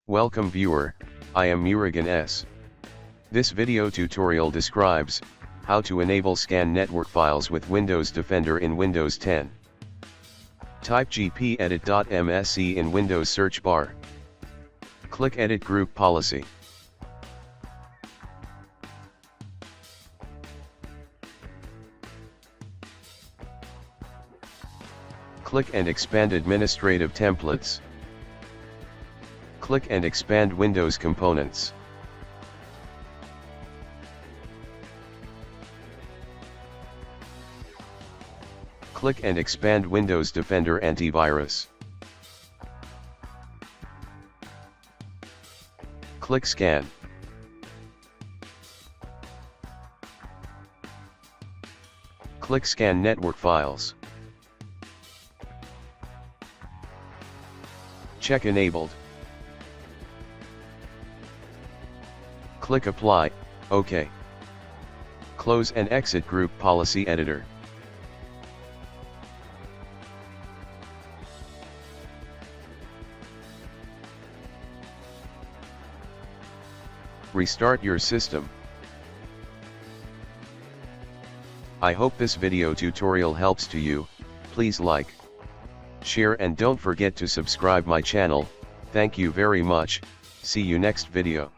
Welcome viewer, I am Murugan S. This video tutorial describes how to enable scan network files with Windows Defender in Windows 10. Type gpedit.msc in Windows search bar. Click Edit Group Policy. Click and expand Administrative Templates. Click and expand Windows Components. Click and expand Windows Defender Antivirus. Click Scan. Click Scan Network Files. Check Enabled. Click Apply, OK. Close and exit Group Policy Editor. Restart your system. I hope this video tutorial helps to you. Please like, share and don't forget to subscribe my channel. Thank you very much. See you next video.